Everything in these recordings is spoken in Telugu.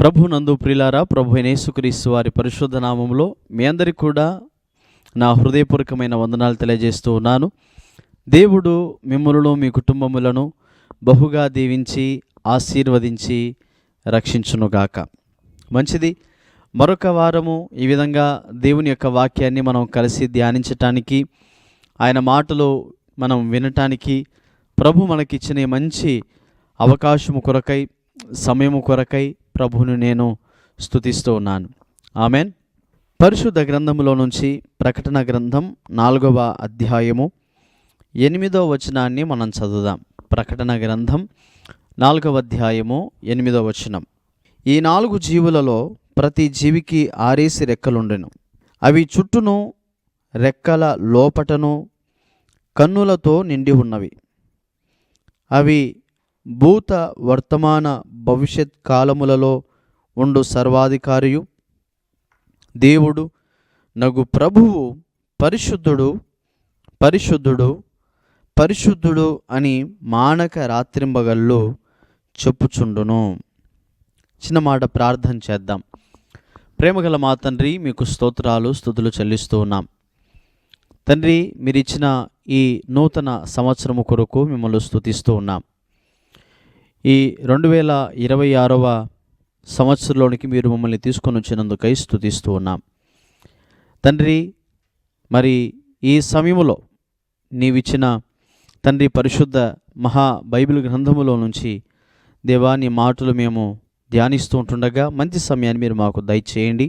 ప్రభునందు ప్రియులారా, ప్రభు అయిన యేసుక్రీస్తు వారి పరిశుద్ధ నామములో మీ అందరికీ కూడా నా హృదయపూర్వకమైన వందనాలు తెలియజేస్తూ ఉన్నాను. దేవుడు మిమ్మల్ని మీ కుటుంబములను బహుగా దీవించి ఆశీర్వదించి రక్షించునుగాక. మంచిది, మరొక వారము ఈ విధంగా దేవుని యొక్క వాక్యాన్ని మనం కలిసి ధ్యానించటానికి, ఆయన మాటలు మనం వినటానికి ప్రభు మనకిచ్చిన మంచి అవకాశము కొరకై, సమయము కొరకై ప్రభువును నేను స్తుతిస్తూ ఉన్నాను. ఆమెన్. పరిశుద్ధ గ్రంథములో నుంచి ప్రకటన గ్రంథం 4వ అధ్యాయము 8వ వచనాన్ని మనం చదువుదాం. ప్రకటన గ్రంథం 4వ అధ్యాయము 8వ వచనం. ఈ 4 జీవులలో ప్రతి జీవికి 6 రెక్కలుండెను. అవి చుట్టూను రెక్కల లోపటను కన్నులతో నిండి ఉన్నవి. అవి భూత వర్తమాన భవిష్యత్ కాలములలో ఉండు సర్వాధికారియు దేవుడు నగు ప్రభువు పరిశుద్ధుడు పరిశుద్ధుడు పరిశుద్ధుడు అని మానక రాత్రింబగళ్ళు చెప్పుచుండును. చిన్న మాట ప్రార్థన చేద్దాం. ప్రేమగల మా తండ్రి, మీకు స్తోత్రాలు స్తుతులు చెల్లిస్తూ ఉన్నాం. తండ్రి, మీరిచ్చిన ఈ నూతన సంవత్సరము కొరకు మిమ్మల్ని స్తుతిస్తూ ఉన్నాం. ఈ 2026వ సంవత్సరంలోనికి మీరు మమ్మల్ని తీసుకొని వచ్చినందుకై స్తుతిస్తూ ఉన్నాం. తండ్రి, మరి ఈ సమయంలో నీవిచ్చిన తండ్రి పరిశుద్ధ మహా బైబిల్ గ్రంథములో నుంచి దేవా నీ మాటలు మేము ధ్యానిస్తూ ఉంటుండగా మంచి సమయాన్ని మీరు మాకు దయచేయండి.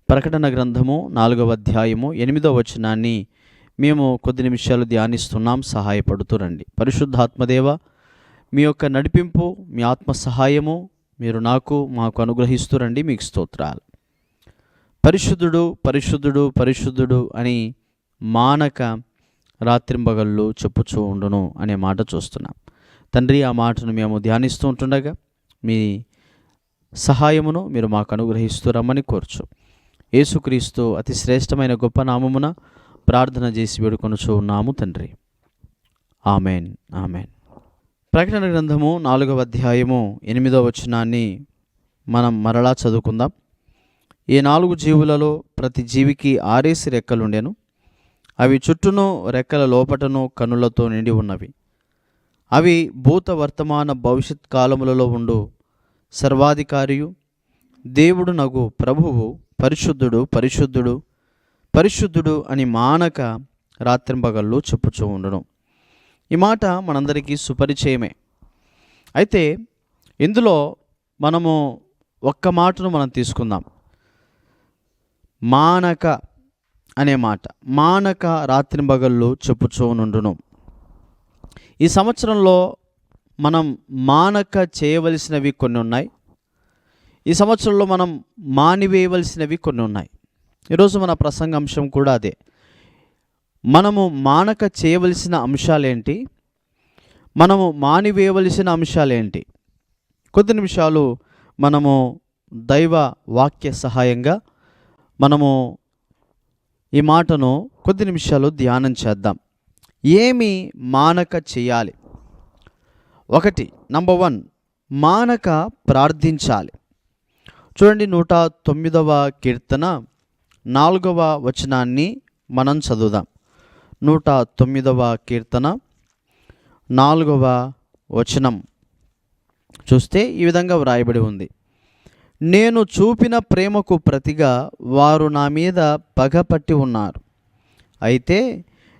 ప్రకటన గ్రంథము 4వ అధ్యాయము 8వ వచనాన్ని మేము కొద్ది నిమిషాలు ధ్యానిస్తున్నాం. సహాయపడుతూ రండి. పరిశుద్ధాత్మదేవ, మీ యొక్క నడిపింపు, మీ ఆత్మ సహాయము మీరు మాకు అనుగ్రహిస్తూ రండి. మీకు స్తోత్రాలు. పరిశుద్ధుడు పరిశుద్ధుడు పరిశుద్ధుడు అని మానక రాత్రింబగళ్ళు చెప్పుచూ ఉండును అనే మాట చూస్తున్నాం. తండ్రి, ఆ మాటను మేము ధ్యానిస్తూ ఉంటుండగా మీ సహాయమును మీరు మాకు అనుగ్రహిస్తూ రమ్మని కోర్చు. యేసుక్రీస్తు అతి శ్రేష్టమైన గొప్ప నామమున ప్రార్థన చేసి వేడుకొనుచూ ఉన్నాము తండ్రి. Amen, amen. ప్రకటన గ్రంథము 4వ అధ్యాయము 8వ వచనాన్ని మనం మరలా చదువుకుందాం. ఈ 4 జీవులలో ప్రతి జీవికి 6 రెక్కలుండెను. అవి చుట్టూను రెక్కల లోపటను కన్నులతో నిండి ఉన్నవి. అవి భూత వర్తమాన భవిష్యత్ కాలములలో ఉండు సర్వాధికారియు దేవుడు నగు ప్రభువు పరిశుద్ధుడు పరిశుద్ధుడు పరిశుద్ధుడు అని మానక రాత్రింబగళ్ళు చెప్పుచూ ఉండును. ఈ మాట మనందరికీ సుపరిచయమే. అయితే ఇందులో మనము ఒక్క మాటను మనం తీసుకుందాం. మానక అనే మాట. మానక రాత్రింబగళ్ళు చెప్పుచూనుండును. ఈ సంవత్సరంలో మనం మానక చేయవలసినవి కొన్ని ఉన్నాయి. ఈ సంవత్సరంలో మనం మానివేయవలసినవి కొన్ని ఉన్నాయి. ఈరోజు మన ప్రసంగాంశం కూడా అదే. మనము మానక చేయవలసిన అంశాలేంటి, మనము మానివేయవలసిన అంశాలేంటి? కొద్ది నిమిషాలు మనము దైవ వాక్య సహాయంగా మనము ఈ మాటను కొద్ది నిమిషాలు ధ్యానం చేద్దాం. ఏమి మానక చేయాలి? 1, నంబర్ 1, మానక ప్రార్థించాలి. చూడండి, 109వ కీర్తన 4వ వచనాన్ని మనం చదువుదాం. 109వ కీర్తన 4వ వచనం చూస్తే ఈ విధంగా వ్రాయబడి ఉంది. నేను చూపిన ప్రేమకు ప్రతిగా వారు నా మీద పగపట్టి ఉన్నారు. అయితే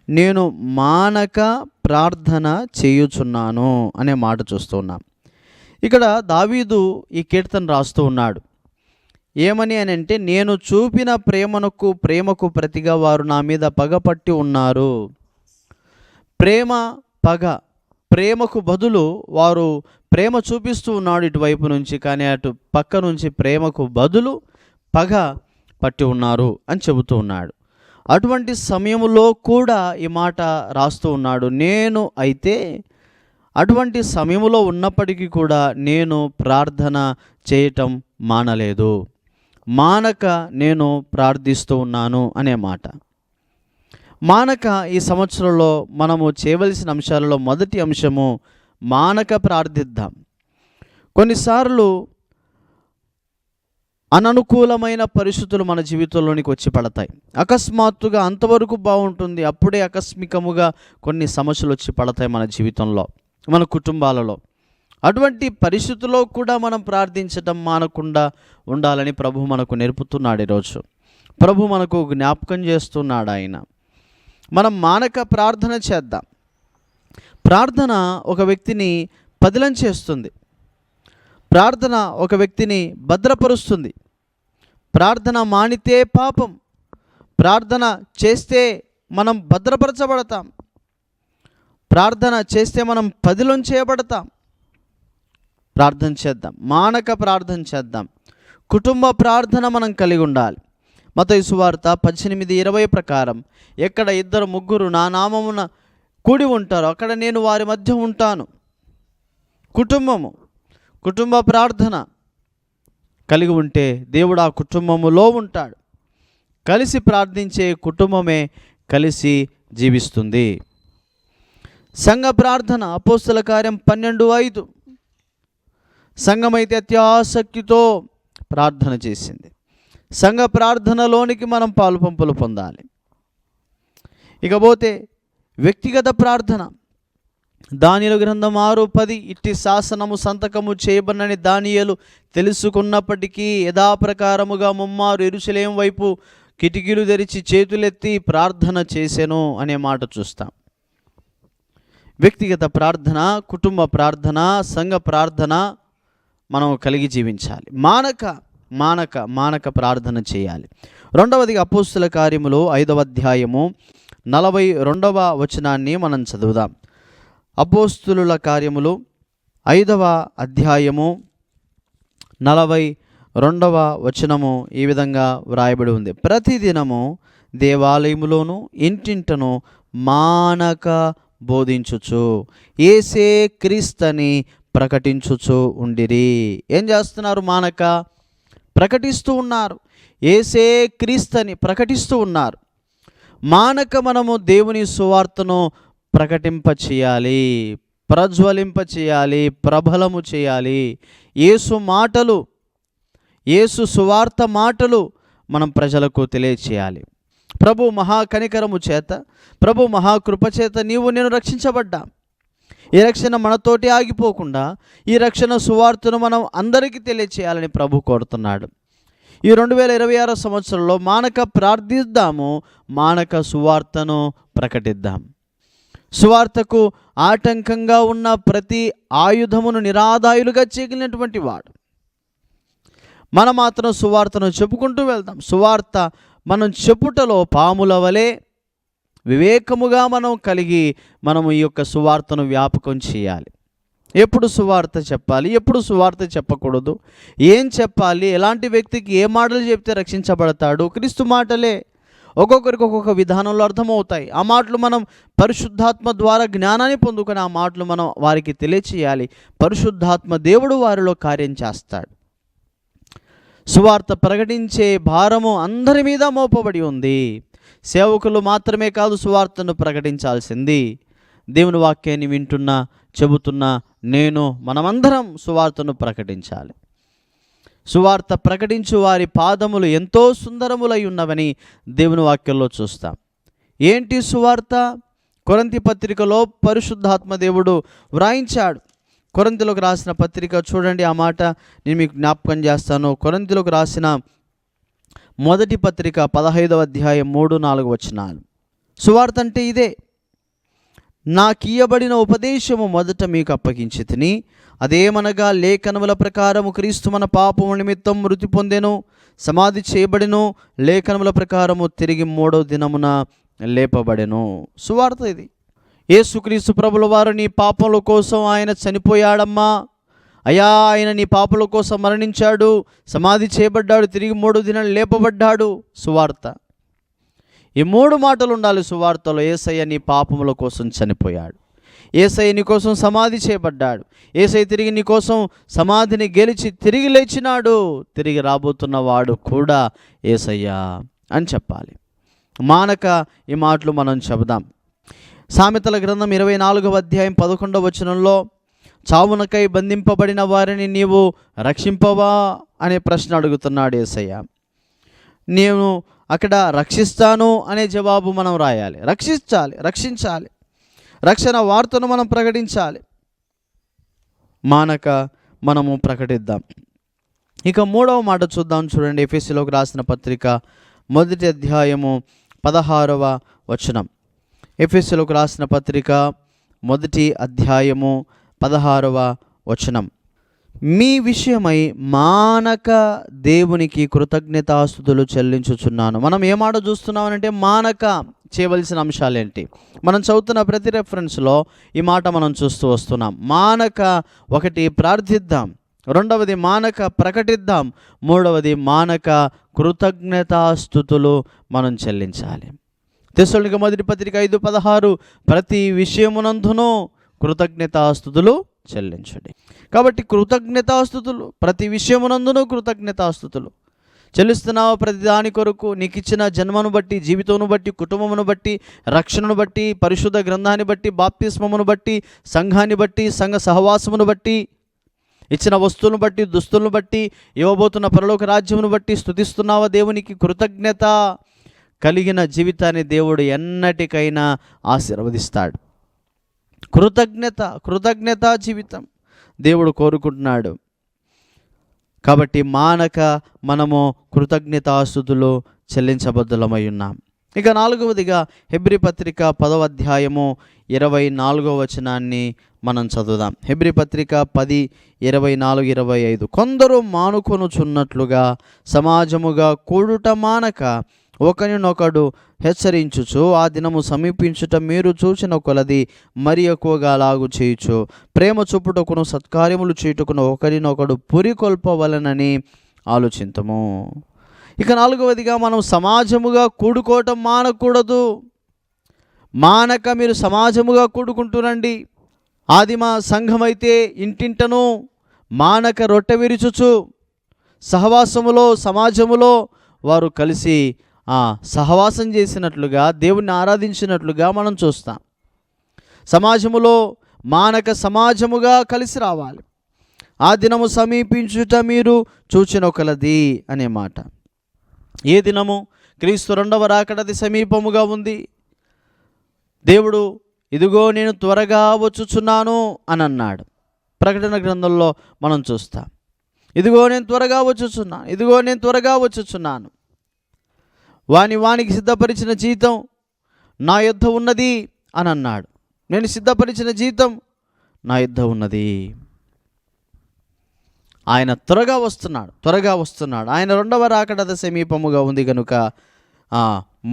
నేను మానక ప్రార్థన చేయుచున్నాను అనే మాట చూస్తున్నాం. ఇక్కడ దావీదు ఈ కీర్తన రాస్తూ ఉన్నాడు. ఏమని అని అంటే, నేను చూపిన ప్రేమకు ప్రతిగా వారు నా మీద పగపట్టి ఉన్నారు. ప్రేమ, పగ. ప్రేమకు బదులు వారు ప్రేమ చూపిస్తూ ఉన్నాడు ఇటువైపు నుంచి, కానీ అటు పక్క నుంచి ప్రేమకు బదులు పగ పట్టి ఉన్నారు అని చెబుతూ ఉన్నాడు. అటువంటి సమయంలో కూడా ఈ మాట రాస్తూ ఉన్నాడు. నేను అయితే అటువంటి సమయంలో ఉన్నప్పటికీ కూడా నేను ప్రార్థన చేయటం మానలేదు. మానక నేను ప్రార్థిస్తూ ఉన్నాను అనే మాట. మానక ఈ సంవత్సరంలో మనము చేయవలసిన అంశాలలో మొదటి అంశము మానక ప్రార్థిద్దాం. కొన్నిసార్లు అననుకూలమైన పరిస్థితులు మన జీవితంలోనికి వచ్చి పడతాయి. అకస్మాత్తుగా అంతవరకు బాగుంటుంది, అప్పుడే ఆకస్మికముగా కొన్ని సమస్యలు వచ్చి పడతాయి మన జీవితంలో, మన కుటుంబాలలో. అటువంటి పరిస్థితుల్లో కూడా మనం ప్రార్థించటం మానకుండా ఉండాలని ప్రభు మనకు నేర్పుతున్నాడు. ఈరోజు ప్రభు మనకు జ్ఞాపకం చేస్తున్నాడు. ఆయన మనం మానక ప్రార్థన చేద్దాం. ప్రార్థన ఒక వ్యక్తిని పదిలం చేస్తుంది. ప్రార్థన ఒక వ్యక్తిని భద్రపరుస్తుంది. ప్రార్థన మానితే పాపం. ప్రార్థన చేస్తే మనం భద్రపరచబడతాం. ప్రార్థన చేస్తే మనం పదిలం చేయబడతాం. ప్రార్థన చేద్దాం, మానక ప్రార్థన చేద్దాం. కుటుంబ ప్రార్థన మనం కలిగి ఉండాలి. మత్తయి సువార్త 18:20 ప్రకారం, ఎక్కడ 2-3 నా నామమున కూడి ఉంటారో అక్కడ నేను వారి మధ్య ఉంటాను. కుటుంబ ప్రార్థన కలిగి ఉంటే దేవుడు ఆ కుటుంబములో ఉంటాడు. కలిసి ప్రార్థించే కుటుంబమే కలిసి జీవిస్తుంది. సంఘ ప్రార్థన అపోస్తల కార్యం 12:5. సంఘమైతే అత్యాసక్తితో ప్రార్థన చేసింది. సంఘ ప్రార్థనలోనికి మనం పాలుపంపులు పొందాలి. ఇకపోతే వ్యక్తిగత ప్రార్థన. దానియేలు గ్రంథం 6:10, ఇట్టి శాసనము సంతకము చేయబడినని దానియేలు తెలుసుకున్నప్పటికీ యథాప్రకారముగా ముమ్మారు యెరూషలేము వైపు కిటికీలు తెరిచి చేతులెత్తి ప్రార్థన చేసెను అనే మాట చూస్తాం. వ్యక్తిగత ప్రార్థన, కుటుంబ ప్రార్థన, సంఘ ప్రార్థన మనం కలిగి జీవించాలి. మానక ప్రార్థన చేయాలి. రెండవదిగా అపోస్తల కార్యములు 5వ అధ్యాయము 42వ వచనాన్ని మనం చదువుదాం. అపోస్తుల కార్యములు 5వ అధ్యాయము 42వ వచనము ఈ విధంగా వ్రాయబడి ఉంది. ప్రతిదినము దేవాలయములోను ఇంటింటను మానక బోధించుచు యేసే క్రీస్తని ప్రకటించుచు ఉండిరి. ఏం చేస్తున్నారు? మానక ప్రకటిస్తూ ఉన్నారు. యేసే క్రీస్తని ప్రకటిస్తూ ఉన్నారు. మానక మనము దేవుని సువార్తను ప్రకటింపచేయాలి, ప్రజ్వలింపచేయాలి, ప్రబలము చేయాలి. యేసు సువార్త మాటలు మనం ప్రజలకు తెలియచేయాలి. ప్రభు మహాకనికరము చేత, ప్రభు మహాకృప చేత నేను రక్షించబడ్డా. ఈ రక్షణ మనతోటి ఆగిపోకుండా ఈ రక్షణ సువార్తను మనం అందరికీ తెలియచేయాలని ప్రభు కోరుతున్నాడు. ఈ 2026 సంవత్సరంలో మానక ప్రార్థిద్దాము, మానక సువార్తను ప్రకటిద్దాం. సువార్తకు ఆటంకంగా ఉన్న ప్రతి ఆయుధమును నిరాదాయులుగా చేయగలిగినటువంటి వాడు. మనం మాత్రం సువార్తను చెప్పుకుంటూ వెళ్దాం. సువార్త మనం చెప్పుటలో పాముల వలె వివేకముగా మనం కలిగి మనము ఈ యొక్క సువార్తను వ్యాపకం చేయాలి. ఎప్పుడు సువార్త చెప్పాలి, ఎప్పుడు సువార్త చెప్పకూడదు, ఏం చెప్పాలి, ఎలాంటి వ్యక్తికి ఏ మాటలు చెప్తే రక్షించబడతాడు, క్రీస్తు మాటలే ఒక్కొక్కరికి ఒక్కొక్క విధానంలో అర్థమవుతాయి. ఆ మాటలు మనం పరిశుద్ధాత్మ ద్వారా జ్ఞానాన్ని పొందుకొని ఆ మాటలు మనం వారికి తెలియచేయాలి. పరిశుద్ధాత్మ దేవుడు వారిలో కార్యం చేస్తాడు. సువార్త ప్రకటించే భారము అందరి మీద మోపబడి ఉంది. సేవకులు మాత్రమే కాదు సువార్తను ప్రకటించాల్సింది. దేవుని వాక్యాన్ని వింటున్నా, చెబుతున్నా మనమందరం సువార్తను ప్రకటించాలి. సువార్త ప్రకటించు వారి పాదములు ఎంతో సుందరములై ఉన్నవని దేవుని వాక్యంలో చూస్తాం. ఏంటి సువార్త? కొరింథీ పత్రికలో పరిశుద్ధాత్మ దేవుడు వ్రాయించాడు. కొరింథీలకు రాసిన పత్రిక చూడండి, ఆ మాట నేను మీకు జ్ఞాపకం చేస్తాను. కొరింథీలకు రాసిన మొదటి పత్రిక 15వ అధ్యాయం 3-4 వచనాలు. సువార్త అంటే ఇదే. నాకియ్యబడిన ఉపదేశము మొదట మీకు అప్పగించి తిని, అదేమనగా లేఖనముల ప్రకారము క్రీస్తు మన పాపము నిమిత్తం మృతి పొందెను, సమాధి చేయబడెను, లేఖనముల ప్రకారము తిరిగి 3వ దినమున లేపబడెను. సువార్త ఇది. యేసుక్రీస్తు ప్రభుల వారు నీ పాపముల కోసం ఆయన చనిపోయాడమ్మా, అయ్యా ఆయన నీ పాపముల కోసం మరణించాడు, సమాధి చేయబడ్డాడు, తిరిగి 3వ దినాలు లేపబడ్డాడు. సువార్త. ఈ 3 మాటలు ఉండాలి సువార్తలో. యేసయ్య నీ పాపముల కోసం చనిపోయాడు, యేసయ్య నీ కోసం సమాధి చేయబడ్డాడు, యేసయ్య తిరిగి నీ కోసం సమాధిని గెలిచి తిరిగి లేచినాడు, తిరిగి రాబోతున్నవాడు కూడా యేసయ్య అని చెప్పాలి. మానక ఈ మాటలు మనం చెబుదాం. సామెతల గ్రంథం 24వ అధ్యాయం 11వ వచనంలో, చావునకై బంధింపబడిన వారిని నీవు రక్షింపవా అనే ప్రశ్న అడుగుతున్నాడు యేసయ్య. నేను అక్కడ రక్షిస్తాను అనే జవాబు మనం రాయాలి. రక్షించాలి. రక్షణ వార్తను మనం ప్రకటించాలి. మానక మనము ప్రకటిద్దాం. ఇక 3వ మాట చూద్దాం. చూడండి, ఎఫెసీయులకు రాసిన పత్రిక 1వ అధ్యాయము 16వ వచనం. ఎఫెసీయులకు రాసిన పత్రిక 1వ అధ్యాయము 16వ వచనం. మీ విషయమై మానక దేవునికి కృతజ్ఞతాస్తుతులు చెల్లించుచున్నాను. మనం ఏ మాట చూస్తున్నామనంటే మానక చేయవలసిన అంశాలేంటి? మనం చదువుతున్న ప్రతి రెఫరెన్స్లో ఈ మాట మనం చూస్తూ వస్తున్నాం. మానక, ఒకటి ప్రార్థిద్దాం, రెండవది మానక ప్రకటిద్దాం, మూడవది మానక కృతజ్ఞతాస్తుతులు మనం చెల్లించాలి. తెస్సలోనిక మొదటి పత్రిక 5:16 ప్రతి విషయమునందును కృతజ్ఞతాస్తుతులు చెల్లించండి. కాబట్టి కృతజ్ఞతాస్తుతులు, ప్రతి విషయమునందును కృతజ్ఞతాస్తుతులు చెల్లిస్తున్నావు. ప్రతి దాని కొరకు నీకు ఇచ్చిన జన్మను బట్టి, జీవితమును బట్టి, కుటుంబమును బట్టి, రక్షణను బట్టి, పరిశుద్ధ గ్రంథాన్ని బట్టి, బాప్తిస్మమును బట్టి, సంఘాన్ని బట్టి, సంఘ సహవాసమును బట్టి, ఇచ్చిన వస్తువులను బట్టి, దుస్తులను బట్టి, ఇవ్వబోతున్న పరలోక రాజ్యమును బట్టి స్తుతిస్తున్నావా? దేవునికి కృతజ్ఞత కలిగిన జీవితాన్ని దేవుడు ఎన్నటికైనా ఆశీర్వదిస్తాడు. కృతజ్ఞత జీవితం దేవుడు కోరుకుంటున్నాడు. కాబట్టి మానక మనము కృతజ్ఞతాస్తుతులు చెల్లించబద్దులమై ఉన్నాం. ఇక 4వదిగా హెబ్రీ పత్రిక 10వ అధ్యాయము 24వ వచనాన్ని మనం చదువుదాం. హెబ్రీ పత్రిక 10:24-25. కొందరు మానుకొనుచున్నట్లుగా సమాజముగా కూడుట మానక ఒకరినొకడు హెచ్చరించుచు ఆ దినము సమీపించుట మీరు చూచిన కొలది మరి ఎక్కువగా అలాగు చేయుచు ప్రేమ చూపుటకును సత్కార్యములు చేయుటకును ఒకరినొకడు పురికొల్పవలనని ఆలోచింతము. ఇక 4వదిగా మనం సమాజముగా కూడుకోవటం మానకూడదు. మానక మీరు సమాజముగా కూడుకుంటురండి. ఆదిమ సంఘమైతే ఇంటింటను మానక రొట్టె విరుచుచు సహవాసములో, సమాజములో వారు కలిసి సహవాసం చేసినట్లుగా, దేవుణ్ణి ఆరాధించినట్లుగా మనం చూస్తాం. సమాజములో మానక సమాజముగా కలిసి రావాలి. ఆ దినము సమీపించుట మీరు చూచిన కొలది అనే మాట. ఏ దినము? క్రీస్తు 2వ రాకడది సమీపముగా ఉంది. దేవుడు ఇదిగో నేను త్వరగా వచ్చుచున్నాను అని అన్నాడు. ప్రకటన గ్రంథంలో మనం చూస్తాం. ఇదిగో నేను త్వరగా వచ్చుచున్నాను. వానికి సిద్ధపరిచిన జీతం నా యొద్ద ఉన్నది అని అన్నాడు. నేను సిద్ధపరిచిన జీతం నా యొద్ద ఉన్నది. ఆయన త్వరగా వస్తున్నాడు. ఆయన 2వ రాకడ సమీపముగా ఉంది కనుక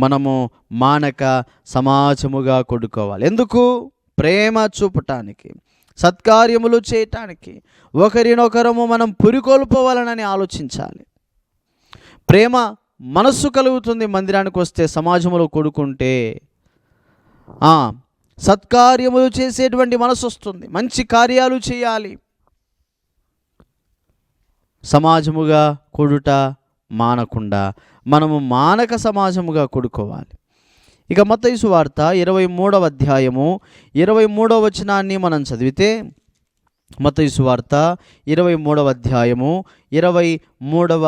మనము మానక సమాజముగా కొడుకోవాలి. ఎందుకు? ప్రేమ చూపటానికి, సత్కార్యములు చేయటానికి, ఒకరినొకరము మనం పురికొల్పవాలనని ఆలోచించాలి. ప్రేమ మనస్సు కలుగుతుంది మందిరానికి వస్తే, సమాజంలో కొడుకుంటే. సత్కార్యములు చేసేటువంటి మనసు వస్తుంది. మంచి కార్యాలు చేయాలి. సమాజముగా కొడుట మానకుండా మనము మానక సమాజముగా కొడుకోవాలి. ఇక మత్తయి సువార్త 23వ అధ్యాయము 23వ వచనాన్ని మనం చదివితే, మత్తయి సువార్త 23వ అధ్యాయము 23వ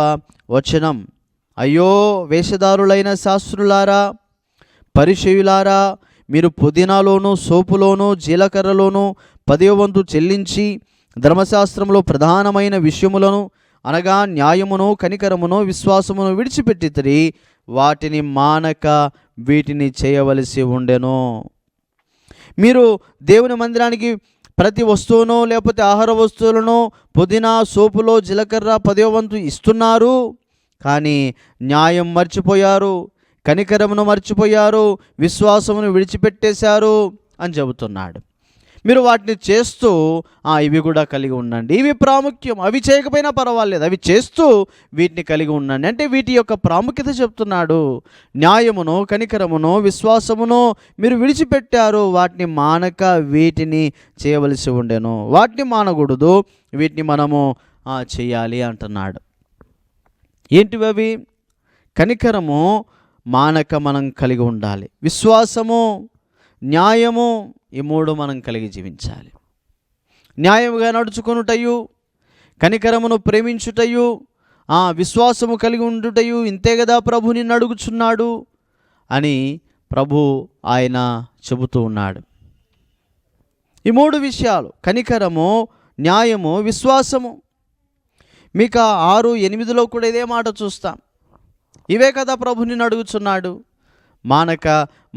వచనం. అయ్యో వేషధారులైన శాస్త్రులారా, పరిసయ్యులారా, మీరు పుదీనాలోను, సోపులోను, జీలకర్రలోను 10వ వంతు చెల్లించి ధర్మశాస్త్రంలో ప్రధానమైన విషయములను అనగా న్యాయమును, కనికరమును, విశ్వాసమును విడిచిపెట్టితిరి. వాటిని మానక వీటిని చేయవలసి ఉండెను. మీరు దేవుని మందిరానికి ప్రతి వస్తువును, లేకపోతే ఆహార వస్తువులను, పుదీనా, సోపులో, జీలకర్ర 10వ వంతు ఇస్తున్నారు. కానీ న్యాయం మర్చిపోయారు, కనికరమును మర్చిపోయారు, విశ్వాసమును విడిచిపెట్టేశారు అని చెబుతున్నాడు. మీరు వాటిని చేస్తూ ఇవి కూడా కలిగి ఉండండి. ఇవి ప్రాముఖ్యం. అవి చేయకపోయినా పర్వాలేదు, అవి చేస్తూ వీటిని కలిగి ఉండండి. అంటే వీటి యొక్క ప్రాముఖ్యత చెప్తున్నాడు. న్యాయమును, కనికరమును, విశ్వాసమును మీరు విడిచిపెట్టారు. వాటిని మానక వీటిని చేయవలసి ఉండెను. వాటిని మానకూడదు, వీటిని మనము చేయాలి అంటున్నాడు. ఏంటివి అవి? కనికరము మానక మనం కలిగి ఉండాలి. విశ్వాసము, న్యాయము, ఈ 3 మనం కలిగి జీవించాలి. న్యాయముగా నడుచుకొనుటయు, కనికరమును ప్రేమించుటయు, విశ్వాసము కలిగి ఉండుటయు ఇంతే కదా ప్రభు నిన్ను అడుగుచున్నాడు అని ప్రభు ఆయన చెబుతూ ఉన్నాడు. ఈ 3 విషయాలు, కనికరము, న్యాయము, విశ్వాసము. మీకా 6:8 కూడా ఇదే మాట చూస్తాం. ఇవే కదా ప్రభు నిన్ను అడుగుచున్నాడు. మానక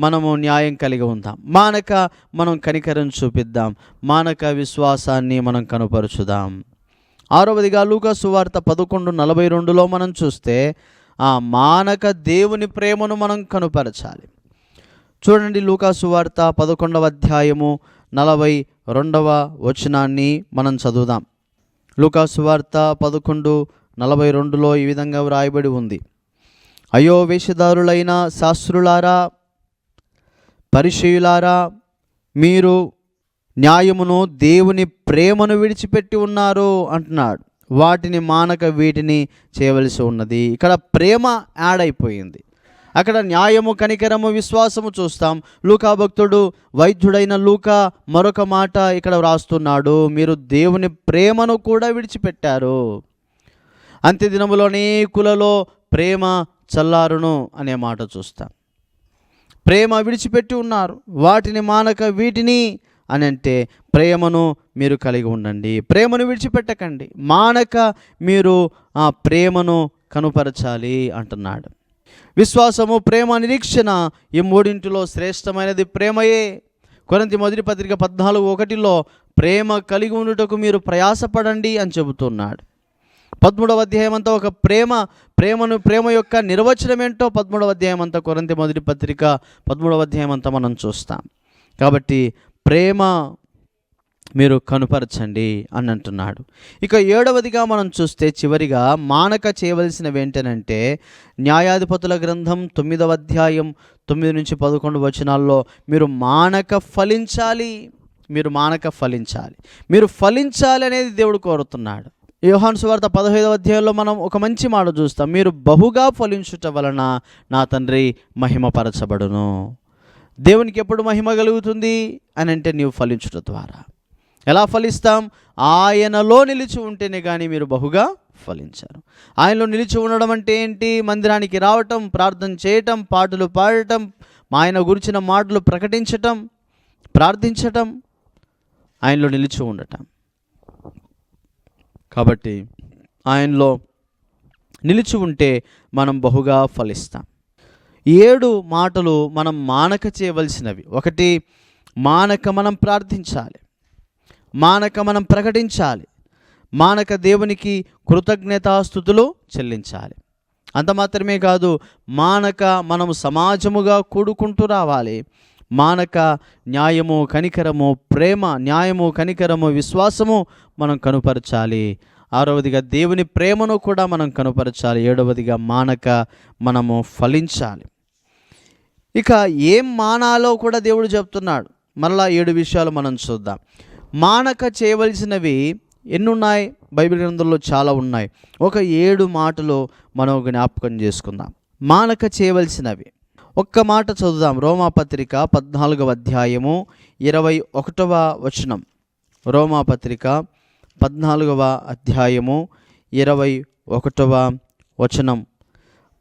మనము న్యాయం కలిగి ఉందాం, మానక మనం కనికరం చూపిద్దాం, మానక విశ్వాసాన్ని మనం కనుపరుచుదాం. 6వదిగా లూకా సువార్త 11:42లో మనం చూస్తే మానక దేవుని ప్రేమను మనం కనుపరచాలి. చూడండి, లూకా సువార్త 11వ అధ్యాయము 42వ వచనాన్ని మనం చదువుదాం. లూకా సువార్త 11:42లో ఈ విధంగా వ్రాయబడి ఉంది: అయ్యో వేషధారులైన శాస్త్రులారా, పరిసయ్యులారా, మీరు న్యాయమును, దేవుని ప్రేమను విడిచిపెట్టి ఉన్నారు అంటున్నాడు. వాటిని మానక వీటిని చేయవలసి ఉన్నది. ఇక్కడ ప్రేమ యాడ్ అయిపోయింది. అక్కడ న్యాయము, కనికరము, విశ్వాసము చూస్తాం. లూకా భక్తుడు, వైద్యుడైన లూకా మరొక మాట ఇక్కడ వ్రాస్తున్నాడు: మీరు దేవుని ప్రేమను కూడా విడిచిపెట్టారు. అంత్యదినములో అనేకులలో ప్రేమ చల్లారును అనే మాట చూస్తాం. ప్రేమ విడిచిపెట్టి ఉన్నారు. వాటిని మానక వీటిని అని అంటే ప్రేమను మీరు కలిగి ఉండండి, ప్రేమను విడిచిపెట్టకండి, మానక మీరు ఆ ప్రేమను కనుపరచాలి అంటున్నాడు. విశ్వాసము, ప్రేమ, నిరీక్షణ, ఈ 3 శ్రేష్టమైనది ప్రేమయే. కొరింథీ మొదటి పత్రిక 14:1లో ప్రేమ కలిగి ఉండుటకు మీరు ప్రయాసపడండి అని చెబుతున్నాడు. 13వ అధ్యాయం అంతా ఒక ప్రేమ యొక్క నిర్వచనం ఏంటో 13వ అధ్యాయం అంతా, కొరింథీ మొదటి పత్రిక 13వ అధ్యాయం అంతా మనం చూస్తాం. కాబట్టి ప్రేమ మీరు కనుపరచండి అని అంటున్నాడు. ఇక 7వదిగా మనం చూస్తే చివరిగా మానక చేయవలసినవి ఏంటనంటే, న్యాయాధిపతుల గ్రంథం 9వ అధ్యాయం 9-11 వచనాల్లో మీరు మానక ఫలించాలి, మీరు ఫలించాలి అనేది దేవుడు కోరుతున్నాడు. యోహాను సువార్త 15వ అధ్యాయంలో మనం ఒక మంచి మాట చూస్తాం: మీరు బహుగా ఫలించుట వలన నా తండ్రి మహిమపరచబడును. దేవునికి ఎప్పుడు మహిమ కలుగుతుంది అని అంటే, నీవు ఫలించుట ద్వారా. ఎలా ఫలిస్తాం? ఆయనలో నిలిచి ఉంటేనే కానీ మీరు బహుగా ఫలించారు. ఆయనలో నిలిచి ఉండడం అంటే ఏంటి? మందిరానికి రావటం, ప్రార్థన చేయటం, పాటలు పాడటం, ఆయన గురించిన మాటలు ప్రకటించటం, ప్రార్థించటం, ఆయనలో నిలిచి ఉండటం. కాబట్టి ఆయనలో నిలిచి ఉంటే మనం బహుగా ఫలిస్తాం. 7 మాటలు మనం మానక చేయవలసినవి. 1, మానక మనం ప్రార్థించాలి, మానక మనం ప్రకటించాలి, మానక దేవునికి కృతజ్ఞతాస్తుతులు చెల్లించాలి. అంత మాత్రమే కాదు, మానక మనము సమాజముగా కూడుకుంటూ రావాలి. మానక న్యాయము, కనికరము, ప్రేమ, న్యాయము, కనికరము, విశ్వాసము మనం కనుపరచాలి. 6వదిగా దేవుని ప్రేమను కూడా మనం కనుపరచాలి. 7వదిగా మానక మనము ఫలించాలి. ఇక ఏం మానాలో కూడా దేవుడు చెప్తున్నాడు. మరలా 7 విషయాలు మనం చూద్దాం. మానక చేయవలసినవి ఎన్నున్నాయి? బైబిల్ గ్రంథంలో చాలా ఉన్నాయి. ఒక 7 మాటలు మనం జ్ఞాపకం చేసుకుందాం. మానక చేయవలసినవి ఒక్క మాట చదువుదాం. రోమాపత్రిక 14వ అధ్యాయము 21వ వచనం. రోమాపత్రిక 14వ అధ్యాయము 21వ వచనం.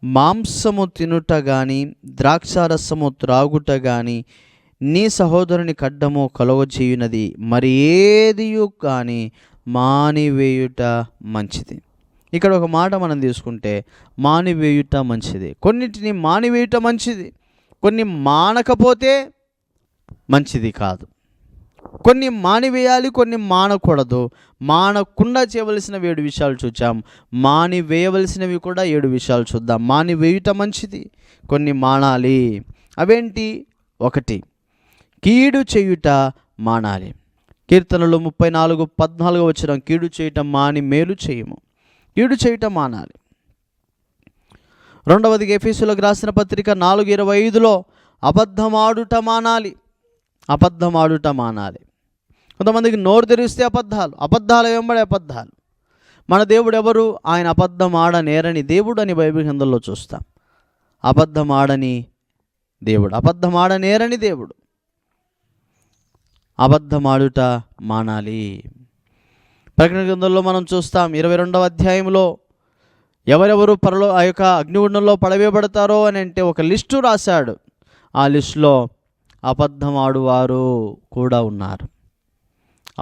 మాంసము తినుట గాని ద్రాక్షారసము త్రాగుట గాని నీ సహోదరుని కడ్డము కలుగజేయునది, మరి ఏదియు కానీ మానివేయుట మంచిది. ఇక్కడ ఒక మాట మనం తీసుకుంటే, మానివేయుట మంచిది. కొన్నిటిని మానివేయుట మంచిది, కొన్ని మానకపోతే మంచిది కాదు. కొన్ని మానివేయాలి, కొన్ని మానకూడదు. మానకుండా చేయవలసినవి 7 విషయాలు చూచాం. మానివేయవలసినవి కూడా 7 విషయాలు చూద్దాం. మానివేయుట మంచిది, కొన్ని మానాలి. అవేంటి? 1, కీడు చేయుట మానాలి. కీర్తనలు 34:14 వచ్చిన కీడు చేయటం మాని మేలు చేయము. కీడు చేయటం మానాలి. 2వదిగా ఎఫెసీయులకు రాసిన పత్రిక 4:25లో అబద్ధమాడుట మానాలి. అబద్ధమాడుట మానాలి. కొంతమందికి నోరు తెరిస్తే అబద్ధాల వెంబడి అబద్ధాలు. మన దేవుడు ఎవరు? ఆయన అబద్ధం ఆడనేరని దేవుడు అని బైబిల్ గ్రంథంలో చూస్తాం. అబద్ధం ఆడని దేవుడు, అబద్ధం ఆడనేరని దేవుడు. అబద్ధమాడుట మానాలి. ప్రకటన గ్రంథంలో మనం చూస్తాం 22వ అధ్యాయంలో ఎవరెవరు ఆ యొక్క అగ్నిగుండంలో పడవేయబడతారో అని అంటే ఒక లిస్టు రాశాడు. ఆ లిస్టులో అబద్ధం ఆడువారు కూడా ఉన్నారు.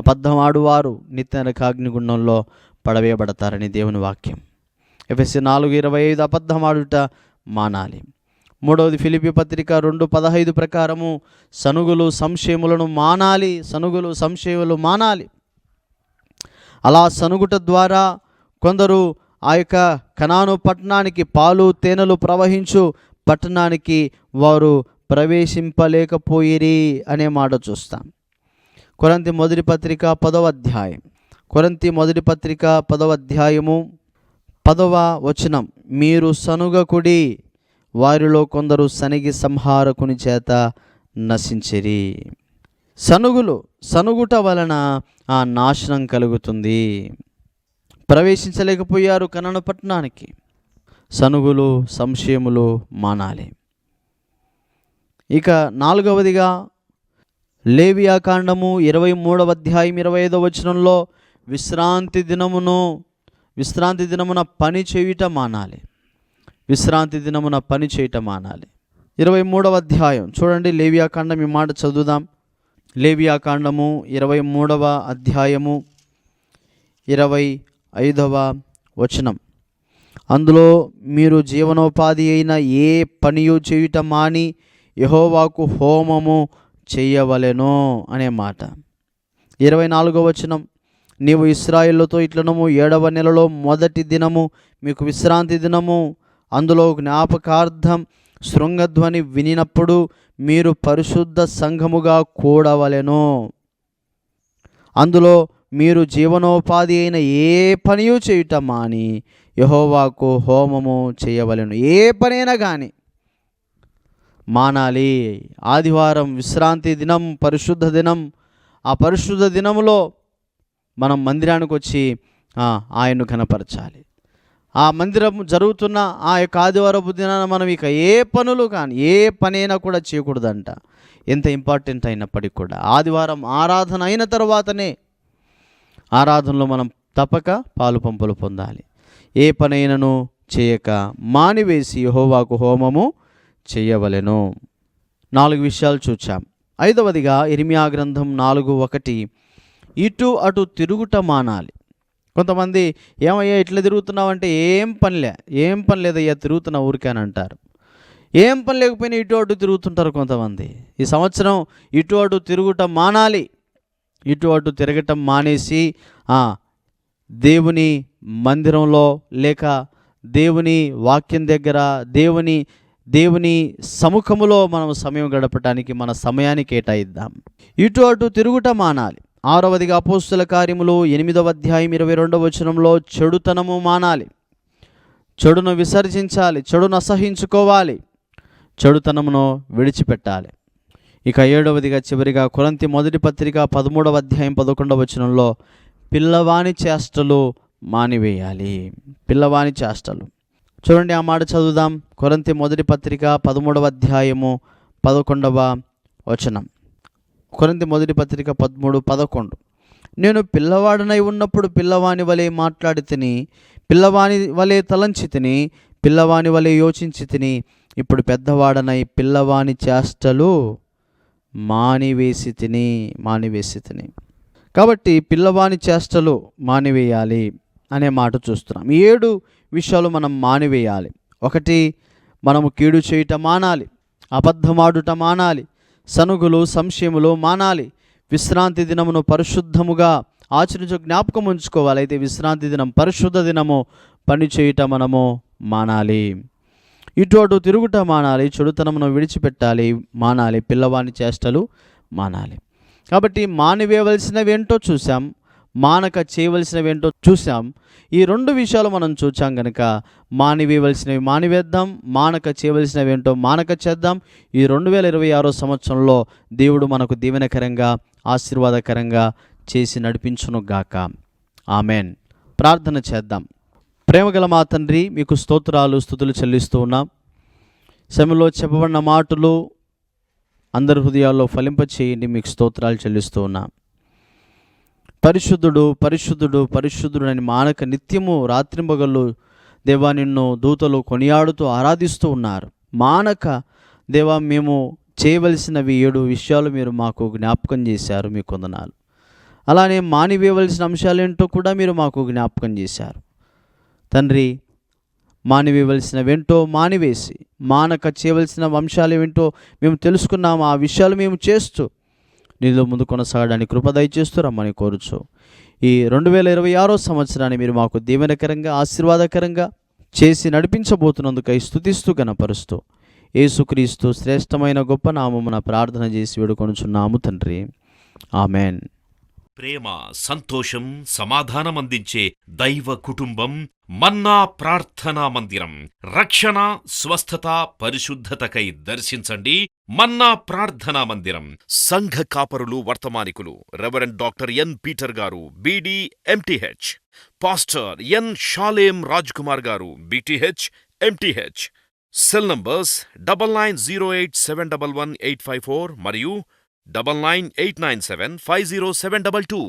అబద్ధం ఆడువారు నిత్య నరక అగ్నిగుండంలో పడవేయబడతారని దేవుని వాక్యం. ఎఫెసీ 4:25 అబద్ధం ఆడుట మానాలి. మూడవది ఫిలిప్పీ పత్రిక 2:15 ప్రకారము సనుగులు సంశయములను మానాలి. సనుగులు సంశయములు మానాలి. అలా సనుగుట ద్వారా కొందరు ఆ యొక్క కనాను పట్టణానికి, పాలు తేనెలు ప్రవహించు పట్టణానికి వారు ప్రవేశింపలేకపోయిరి అనే మాట చూస్తాం. కొరింథీ మొదటి పత్రిక 10వ అధ్యాయం. కొరింథీ మొదటి పత్రిక 10వ అధ్యాయము 10వ వచనం. మీరు సనుగకుడి, వారిలో కొందరు సనిగి సంహారకుని చేత నశించిరి. సనుగుట వలన ఆ నాశనం కలుగుతుంది. ప్రవేశించలేకపోయారు కనాను పట్టణానికి. సనుగులు సంశయములు మానాలి. ఇక 4వదిగా లేవియాకాండము 23వ అధ్యాయం 25వ వచనంలో విశ్రాంతి దినమున పని చేయుట మానాలి. విశ్రాంతి దినమున పని చేయట మానాలి. 23వ అధ్యాయం చూడండి. లేవియాకాండం ఈ మాట చదువుదాం. లేవియాకాండము 23వ అధ్యాయము 25వ వచనం. అందులో మీరు జీవనోపాధి అయిన ఏ పనియు చేయుట మాని యెహోవాకు హోమము చెయ్యవలెను అనే మాట. 24వ వచనం. నీవు ఇశ్రాయేలుతో ఇట్లనము, 7వ నెలలో మొదటి దినము మీకు విశ్రాంతి దినము. అందులో జ్ఞాపకార్థం శృంగధ్వని వినినప్పుడు మీరు పరిశుద్ధ సంఘముగా కూడవలెను. అందులో మీరు జీవనోపాధి అయిన ఏ పనియు చేయుట మాని యెహోవాకు హోమము చేయవలెను. ఏ పనైనా కానీ మానాలి. ఆదివారం విశ్రాంతి దినం, పరిశుద్ధ దినం. ఆ పరిశుద్ధ దినములో మనం మందిరానికి వచ్చి ఆయన్ను ఘనపరచాలి. ఆ మందిరం జరుగుతున్న ఆ యొక్క ఆదివారపు దినాన మనం ఇక ఏ పనులు కానీ ఏ పనైనా కూడా చేయకూడదంట. ఎంత ఇంపార్టెంట్ అయినప్పటికీ కూడా ఆదివారం ఆరాధన అయిన తర్వాతనే ఆరాధనలో మనం తప్పక పాలు పంపులు పొందాలి. ఏ పనైనను చేయక మానివేసి యెహోవాకు హోమము చేయవలెను. 4 విషయాలు చూచాం. 5వదిగా ఇర్మియా గ్రంథం 4:1 ఇటు అటు తిరుగుట మానాలి. కొంతమంది ఏమయ్యా ఇట్లా తిరుగుతున్నావు అంటే ఏం పని లేదయ్యా తిరుగుతున్నా ఊరికే అని అంటారు. ఏం పని లేకపోయినా ఇటు అటు తిరుగుతుంటారు కొంతమంది. ఈ సంవత్సరం ఇటు అటు తిరుగుట మానాలి. ఇటు అటు తిరగటం మానేసి దేవుని మందిరంలో లేక దేవుని వాక్యం దగ్గర దేవుని సముఖములో మనం సమయం గడపటానికి మన సమయాన్ని కేటాయిద్దాం. ఇటు అటు తిరుగుట మానాలి. 6వదిగా అపోస్తుల కార్యములు 8వ అధ్యాయం 22వ వచనంలో చెడుతనము మానాలి. చెడును విసర్జించాలి. చెడును అసహించుకోవాలి. చెడుతనమును విడిచిపెట్టాలి. ఇక 7వదిగా చివరిగా కొరింథీ మొదటి పత్రిక 13వ అధ్యాయం 11వ వచనంలో పిల్లవాని చేష్టలు మానివేయాలి. పిల్లవాని చేష్టలు. చూడండి ఆ మాట చదువుదాం. కొరింథీ మొదటి పత్రిక 13వ అధ్యాయము 11వ వచనం. కొరింథీ మొదటి పత్రిక 13:11. నేను పిల్లవాడనై ఉన్నప్పుడు పిల్లవాని వలె మాట్లాడి తిని, పిల్లవాని వలె తలంచి తిని, పిల్లవాని వలె యోచించి తిని, ఇప్పుడు పెద్దవాడనై పిల్లవాని చేష్టలు మానివేసి తిని. కాబట్టి పిల్లవాని చేష్టలు మానివేయాలి అనే మాట చూస్తున్నాం. 7 విషయాలు మనం మానివేయాలి. 1, మనము కీడు చేయుట మానాలి. అబద్ధమాడుట మానాలి. సనుగులు సంశయములు మానాలి. విశ్రాంతి దినమును పరిశుద్ధముగా ఆచరించు జ్ఞాపకం ఉంచుకోవాలి. అయితే విశ్రాంతి దినం పరిశుద్ధ దినము, పని చేయుట మనము మానాలి. ఇటు అటు తిరుగుట మానాలి. చెడుతనమును విడిచిపెట్టాలి మానాలి. పిల్లవాని చేష్టలు మానాలి. కాబట్టి మానివేయవలసినవి ఏంటో చూసాం, మానక చేయవలసినవి ఏంటో చూసాం. ఈ 2 విషయాలు మనం చూసాం కనుక మానివేయవలసినవి మానివేద్దాం, మానక చేయవలసినవి ఏంటో మానక చేద్దాం. ఈ 2026 సంవత్సరంలో దేవుడు మనకు దీవెనకరంగా ఆశీర్వాదకరంగా చేసి నడిపించునుగాక. ఆమెన్. ప్రార్థన చేద్దాం. ప్రేమగల మా తండ్రి, మీకు స్తోత్రాలు స్తుతులు చెల్లిస్తూ ఉన్నాం. సమయంలో చెప్పబడిన మాటలు అందరి హృదయాల్లో ఫలింపచేయండి. మీకు స్తోత్రాలు చెల్లిస్తూ ఉన్నాం. పరిశుద్ధుడు పరిశుద్ధుడు పరిశుద్ధుడు అని మానక నిత్యము రాత్రింబగళ్ళు దేవా నిన్ను దూతలు కొనియాడుతూ ఆరాధిస్తూ ఉన్నారు. మానక దేవా మేము చేయవలసినవి 7 విషయాలు మీరు మాకు జ్ఞాపకం చేశారు, మీకు వందనాలు. అలానే మానివేయవలసిన అంశాలేంటో కూడా మీరు మాకు జ్ఞాపకం చేశారు తండ్రి. మానివేయవలసినవేంటో మానివేసి, మానక చేయవలసిన అంశాలు ఏమిటో మేము తెలుసుకున్నాము. ఆ విషయాలు మేము చేస్తూ నీలో ముందు కొనసాగడానికి కృప దయచేస్తూ రమ్మని కోరుచు. ఈ 2026 సంవత్సరాన్ని మీరు మాకు దీవెనకరంగా, ఆశీర్వాదకరంగా చేసి నడిపించబోతున్నందుకై స్తుతిస్తూ గణపరుస్తూ యేసుక్రీస్తు శ్రేష్టమైన గొప్ప నామమున ప్రార్థన చేసి వేడుకొనుచున్నాము తండ్రి. ఆమెన్. ప్రేమ, సంతోషం, సమాధానం అందించే దైవ కుటుంబం మన్నా ప్రార్థనా మందిరం. రక్షణ, స్వస్థత, పరిశుద్ధతకై దర్శించండి మన్నా ప్రార్థనా మందిరం. సంఘ కాపరులు, వర్తమానికులు రెవరెండ్ డాక్టర్ ఎన్ పీటర్ గారు, BD MTH. Pastor N Shalem Raj Kumar గారు, బీటీహెచ్ ఎంటీహెచ్. సెల్ నంబర్స్ 9908711854 మరియు 9989750722.